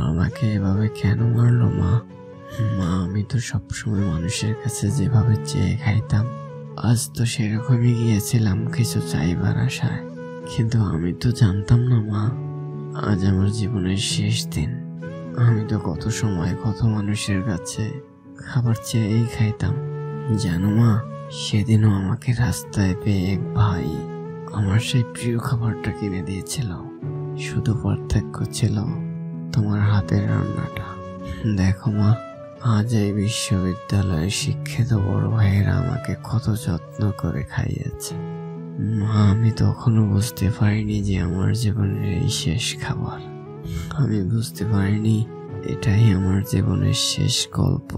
আমাকে এভাবে কেন মারলো মা? মা, আমি তো সবসময় মানুষের কাছে যেভাবে চেয়ে খাইতাম, আজ তো সেরকমই গিয়েছিলাম কিছু চাইবার আশায়। কিন্তু আমি তো জানতাম না মা, আজ আমার জীবনের শেষ দিন। আমি তো কত সময় কত মানুষের কাছে খাবার চেয়েই খাইতাম। জানো মা, সেদিনও আমাকে রাস্তায় পেয়ে এক ভাই আমার সেই প্রিয় খাবারটা কিনে দিয়েছিল। শুধু পার্থক্য ছিল তোমার হাতের রান্নাটা। দেখো মা, আজ এই বিশ্ববিদ্যালয়ে শিক্ষিত বড় ভাইয়েরা আমাকে কত যত্ন করে খাইয়েছে। মা, আমি তখনও বুঝতে পারিনি যে আমার জীবনের এই শেষ খাবার। আমি বুঝতে পারিনি এটাই আমার জীবনের শেষ গল্প।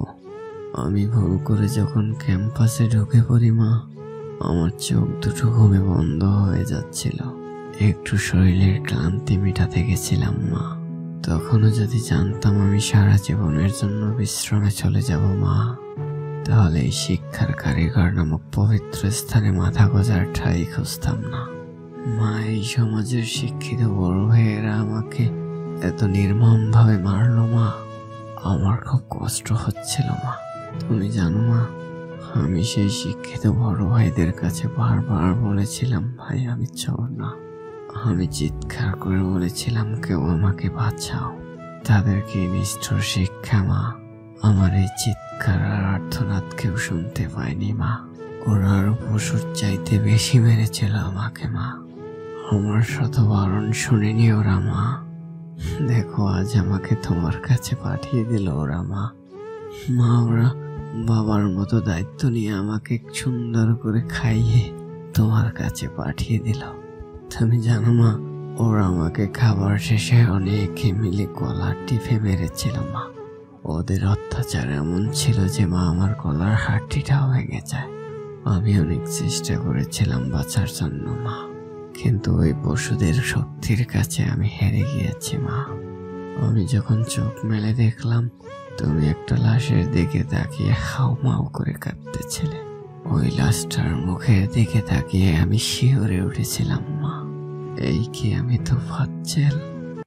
আমি ভুল করে যখন ক্যাম্পাসে ঢুকে পড়ি মা, আমার চোখ দুটো ঘুমে বন্ধ হয়ে যাচ্ছিল। একটু শরীরের ক্লান্তি মেটাতে গেছিলাম মা। তখনও যদি জানতাম আমি সারা জীবনের জন্য বিশ্রামে চলে যাব মা, তাহলে এই শিক্ষার কারিগর নামক পবিত্র স্থানে মাথা গোজার ঠাঁই খুঁজতাম না। মা, এই সমাজের শিক্ষিত বড় ভাইয়েরা আমাকে এত নির্মম ভাবে মারলো মা। আমার খুব কষ্ট হচ্ছিল মা। তুমি জানো মা, আমি সেই শিক্ষিত বড় ভাইদের কাছে বারবার বলেছিলাম, ভাই আমি চোর না। আমি চিৎকার করে বলেছিলাম, কেউ আমাকে বাঁচাও। তাদেরকে নিষ্ঠুর শিক্ষা মা। আমার এই চিৎকার আর আর্তনাদ কেউ শুনতে পায়নি মা। ওরা আরো পশুর চাইতে বেশি মেরেছিল আমাকে মা। আমার শত বারণ শুনেনি ওরা মা। দেখো, আজ আমাকে তোমার কাছে পাঠিয়ে দিল ওরা মা। ওরা বাবার মতো দায়িত্ব নিয়ে আমাকে সুন্দর করে খাইয়ে তোমার কাছে পাঠিয়ে দিল। তুমি জানো মা, ওরা আমাকে খাবার শেষে অনেকে মিলে গলা টিপে মেরেছিল মা। ওদের অত্যাচার এমন ছিল যে মা, আমার গলার হাড়টিটাও ভেঙে যায়। আমি অনেক চেষ্টা করেছিলাম বাঁচার জন্য মা, কিন্তু ওই পশুদের শক্তির কাছে আমি হেরে গিয়েছি মা। আমি যখন চোখ মেলে দেখলাম তুমি একটা লাশের দিকে তাকিয়ে হাউমাউ করে কাঁদতেছিলে, ওই লাশটার মুখের দিকে তাকিয়ে আমি শিহরে উঠেছিলাম মা। এই কি আমি তো ফাচ্ছেল?